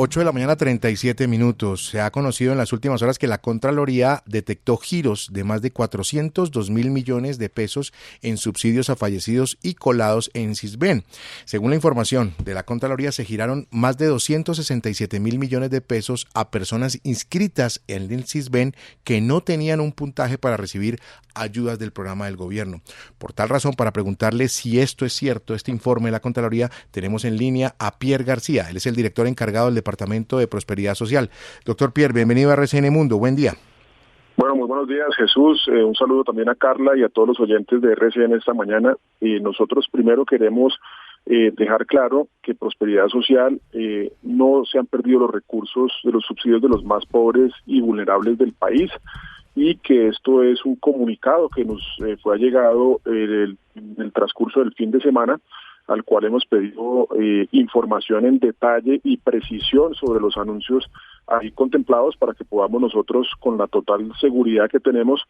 8 de la mañana, 37 minutos. Se ha conocido en las últimas horas que la Contraloría detectó giros de más de 402.000 millones de pesos en subsidios a fallecidos y colados en Sisbén. Según la información de la Contraloría, se giraron más de 267.000 millones de pesos a personas inscritas en el Sisbén que no tenían un puntaje para recibir ayudas del programa del gobierno. Por tal razón, para preguntarle si esto es cierto, este informe de la Contraloría, tenemos en línea a Pierre García. Él es el director encargado del Departamento de Prosperidad Social. Doctor Pierre, bienvenido a RCN Mundo. Buen día. Bueno, muy buenos días, Jesús. Un saludo también a Carla y a todos los oyentes de RCN esta mañana. Nosotros primero queremos dejar claro que Prosperidad Social no se han perdido los recursos de los subsidios de los más pobres y vulnerables del país, y que esto es un comunicado que nos fue allegado en el transcurso del fin de semana, al cual hemos pedido información en detalle y precisión sobre los anuncios ahí contemplados para que podamos nosotros, con la total seguridad que tenemos,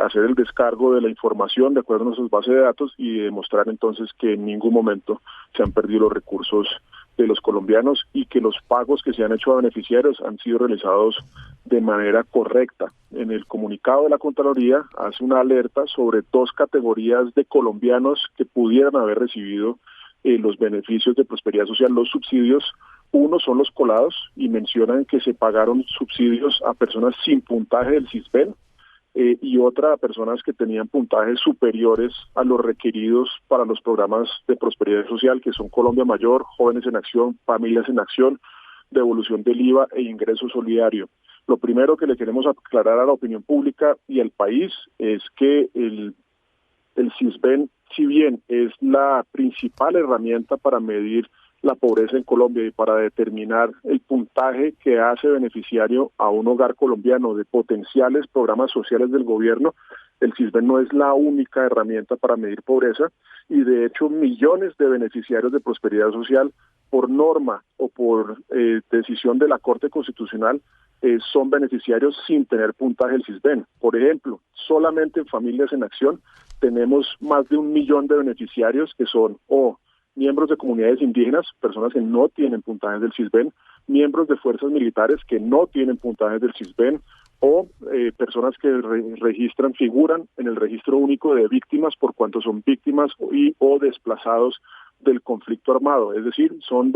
hacer el descargo de la información de acuerdo a nuestras bases de datos y demostrar entonces que en ningún momento se han perdido los recursos de los colombianos y que los pagos que se han hecho a beneficiarios han sido realizados de manera correcta. En el comunicado de la Contraloría hace una alerta sobre 2 categorías de colombianos que pudieran haber recibido los beneficios de Prosperidad Social, los subsidios. Uno son los colados, y mencionan que se pagaron subsidios a personas sin puntaje del Sisbén, y otra a personas que tenían puntajes superiores a los requeridos para los programas de prosperidad social, que son Colombia Mayor, Jóvenes en Acción, Familias en Acción, devolución del IVA e ingreso solidario. Lo primero que le queremos aclarar a la opinión pública y al país es que el Sisbén, si bien es la principal herramienta para medir la pobreza en Colombia y para determinar el puntaje que hace beneficiario a un hogar colombiano de potenciales programas sociales del gobierno, el Sisbén no es la única herramienta para medir pobreza, y de hecho millones de beneficiarios de Prosperidad Social, por norma o por decisión de la Corte Constitucional, son beneficiarios sin tener puntaje del Sisbén. Por ejemplo, solamente en Familias en Acción tenemos más de 1 millón de beneficiarios que son miembros de comunidades indígenas, personas que no tienen puntajes del Sisbén, miembros de fuerzas militares que no tienen puntajes del Sisbén, o personas que figuran en el registro único de víctimas por cuanto son víctimas o desplazados del conflicto armado. Es decir, son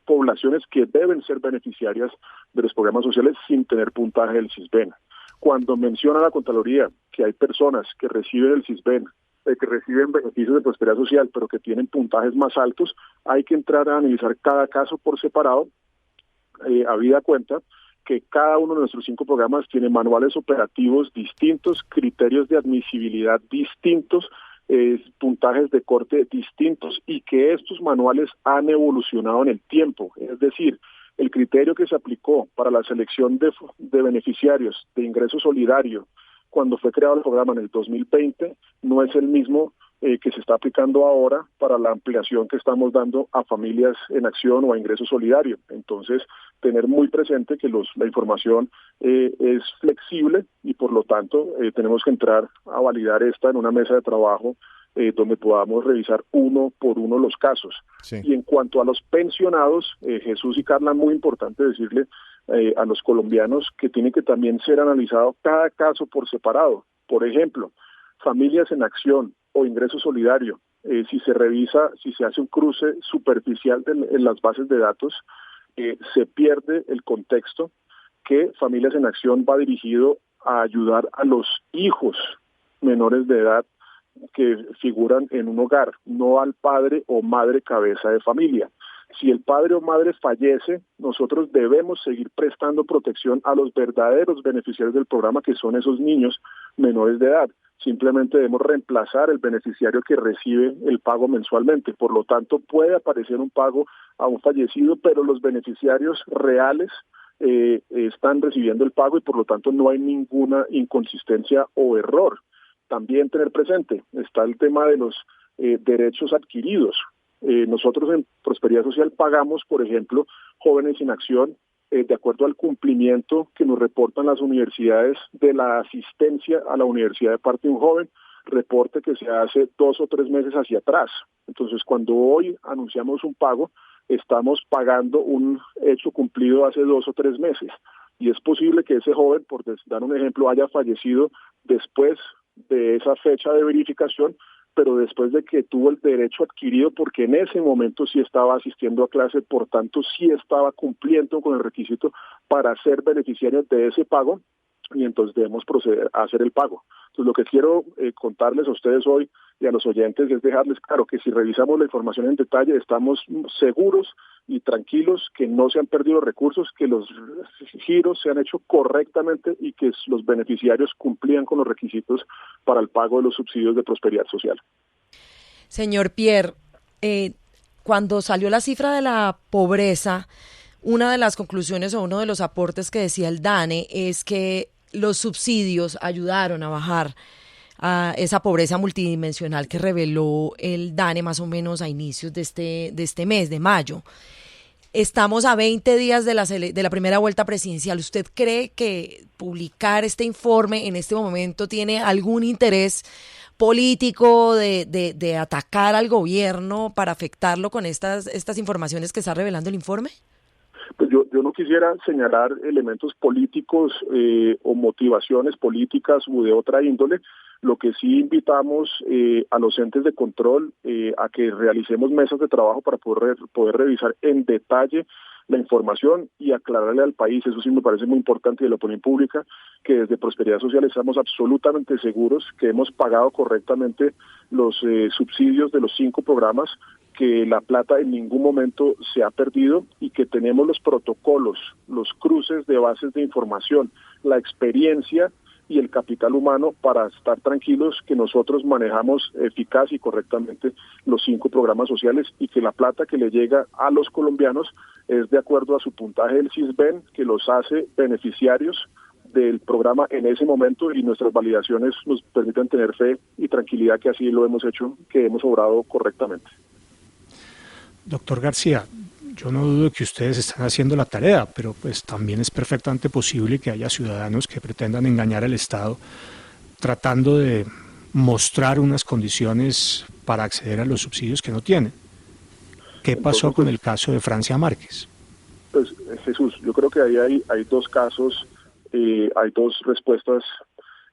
poblaciones que deben ser beneficiarias de los programas sociales sin tener puntaje del Sisbén. Cuando menciona la Contraloría que hay personas que reciben el Sisbén, que reciben beneficios de prosperidad social, pero que tienen puntajes más altos, hay que entrar a analizar cada caso por separado, habida cuenta que cada uno de nuestros 5 programas tiene manuales operativos distintos, criterios de admisibilidad distintos, puntajes de corte distintos, y que estos manuales han evolucionado en el tiempo. Es decir, el criterio que se aplicó para la selección de beneficiarios de ingreso solidario cuando fue creado el programa en el 2020 no es el mismo que se está aplicando ahora para la ampliación que estamos dando a Familias en Acción o a ingreso solidario. Entonces, tener muy presente que la información es flexible, y por lo tanto tenemos que entrar a validar esta en una mesa de trabajo donde podamos revisar uno por uno los casos. Sí. Y en cuanto a los pensionados, Jesús y Carla, muy importante decirle a los colombianos que tiene que también ser analizado cada caso por separado. Por ejemplo, Familias en Acción o ingreso solidario, si se hace un cruce superficial en las bases de datos, se pierde el contexto que Familias en Acción va dirigido a ayudar a los hijos menores de edad que figuran en un hogar, no al padre o madre cabeza de familia. Si el padre o madre fallece, nosotros debemos seguir prestando protección a los verdaderos beneficiarios del programa, que son esos niños menores de edad. Simplemente debemos reemplazar el beneficiario que recibe el pago mensualmente. Por lo tanto, puede aparecer un pago a un fallecido, pero los beneficiarios reales están recibiendo el pago, y por lo tanto no hay ninguna inconsistencia o error. También tener presente está el tema de los derechos adquiridos. Nosotros en Prosperidad Social pagamos, por ejemplo, Jóvenes en Acción, de acuerdo al cumplimiento que nos reportan las universidades de la asistencia a la universidad de parte de un joven, reporte que se hace 2 o 3 meses hacia atrás. Entonces, cuando hoy anunciamos un pago, estamos pagando un hecho cumplido hace 2 o 3 meses. Y es posible que ese joven, por dar un ejemplo, haya fallecido después de esa fecha de verificación, pero después de que tuvo el derecho adquirido, porque en ese momento sí estaba asistiendo a clase, por tanto sí estaba cumpliendo con el requisito para ser beneficiario de ese pago, y entonces debemos proceder a hacer el pago. Entonces lo que quiero contarles a ustedes hoy y a los oyentes es dejarles claro que si revisamos la información en detalle estamos seguros y tranquilos que no se han perdido los recursos, que los giros se han hecho correctamente y que los beneficiarios cumplían con los requisitos para el pago de los subsidios de prosperidad social. Señor Pierre, cuando salió la cifra de la pobreza, una de las conclusiones o uno de los aportes que decía el DANE es que los subsidios ayudaron a bajar a esa pobreza multidimensional que reveló el DANE más o menos a inicios de este mes, de mayo. Estamos a 20 días de la primera vuelta presidencial. ¿Usted cree que publicar este informe en este momento tiene algún interés político de atacar al gobierno para afectarlo con estas informaciones que está revelando el informe? Pues yo no quisiera señalar elementos políticos o motivaciones políticas u de otra índole. Lo que sí invitamos a los entes de control a que realicemos mesas de trabajo para poder revisar en detalle la información y aclararle al país, eso sí me parece muy importante, de la opinión pública, que desde Prosperidad Social estamos absolutamente seguros que hemos pagado correctamente los subsidios de los 5 programas, que la plata en ningún momento se ha perdido y que tenemos los protocolos, los cruces de bases de información, la experiencia y el capital humano para estar tranquilos que nosotros manejamos eficaz y correctamente los 5 programas sociales y que la plata que le llega a los colombianos es de acuerdo a su puntaje del Sisbén, que los hace beneficiarios del programa en ese momento, y nuestras validaciones nos permiten tener fe y tranquilidad que así lo hemos hecho, que hemos obrado correctamente. Doctor García, yo no dudo que ustedes están haciendo la tarea, pero pues también es perfectamente posible que haya ciudadanos que pretendan engañar al Estado tratando de mostrar unas condiciones para acceder a los subsidios que no tienen. ¿Qué pasó con el caso de Francia Márquez? Pues Jesús, yo creo que ahí hay 2 casos, hay 2 respuestas.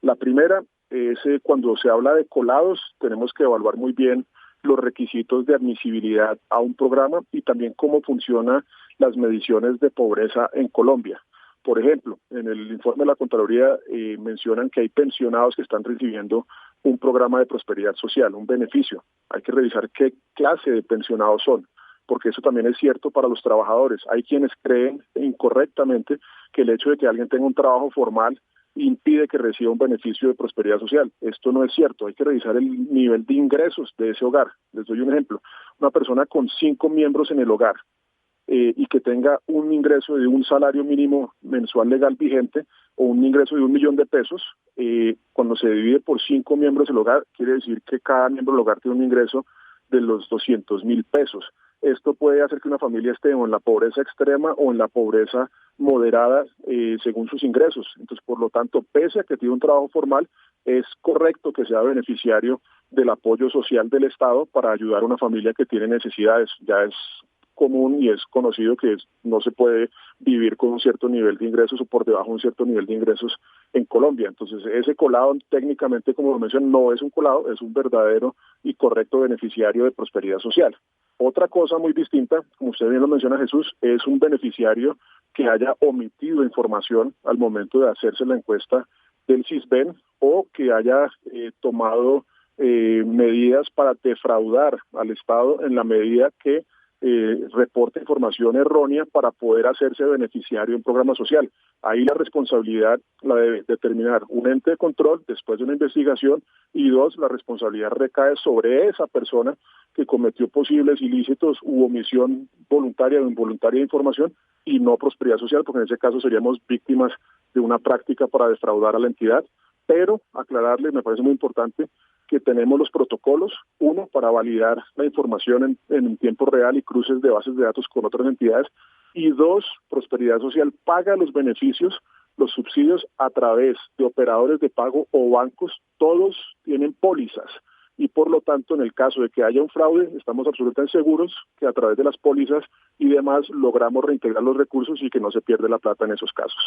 La primera es cuando se habla de colados, tenemos que evaluar muy bien los requisitos de admisibilidad a un programa y también cómo funcionan las mediciones de pobreza en Colombia. Por ejemplo, en el informe de la Contraloría mencionan que hay pensionados que están recibiendo un programa de prosperidad social, un beneficio. Hay que revisar qué clase de pensionados son, porque eso también es cierto para los trabajadores. Hay quienes creen incorrectamente que el hecho de que alguien tenga un trabajo formal impide que reciba un beneficio de prosperidad social. Esto no es cierto, hay que revisar el nivel de ingresos de ese hogar. Les doy un ejemplo, una persona con 5 miembros en el hogar y que tenga un ingreso de un salario mínimo mensual legal vigente o un ingreso de 1 millón de pesos, cuando se divide por 5 miembros del hogar, quiere decir que cada miembro del hogar tiene un ingreso de los 200.000 pesos. Esto puede hacer que una familia esté o en la pobreza extrema o en la pobreza moderada según sus ingresos. Entonces, por lo tanto, pese a que tiene un trabajo formal, es correcto que sea beneficiario del apoyo social del Estado para ayudar a una familia que tiene necesidades. Ya es común y es conocido que no se puede vivir con un cierto nivel de ingresos o por debajo de un cierto nivel de ingresos en Colombia. Entonces, ese colado técnicamente, como lo mencioné, no es un colado, es un verdadero y correcto beneficiario de prosperidad social. Otra cosa muy distinta, como usted bien lo menciona, Jesús, es un beneficiario que haya omitido información al momento de hacerse la encuesta del Sisbén o que haya tomado medidas para defraudar al Estado en la medida que reporta información errónea para poder hacerse beneficiario en programa social. Ahí la responsabilidad la debe determinar un ente de control después de una investigación, y 2, la responsabilidad recae sobre esa persona que cometió posibles ilícitos u omisión voluntaria o involuntaria de información, y no prosperidad social, porque en ese caso seríamos víctimas de una práctica para defraudar a la entidad. Pero aclararle, me parece muy importante, que tenemos los protocolos, 1, para validar la información en tiempo real y cruces de bases de datos con otras entidades, y 2, Prosperidad Social paga los beneficios, los subsidios a través de operadores de pago o bancos. Todos tienen pólizas y por lo tanto, en el caso de que haya un fraude, estamos absolutamente seguros que a través de las pólizas y demás logramos reintegrar los recursos y que no se pierde la plata en esos casos.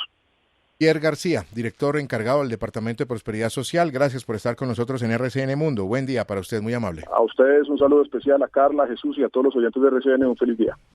Pierre García, director encargado del Departamento de Prosperidad Social, gracias por estar con nosotros en RCN Mundo. Buen día para usted, muy amable. A ustedes un saludo especial, a Carla, a Jesús y a todos los oyentes de RCN, un feliz día.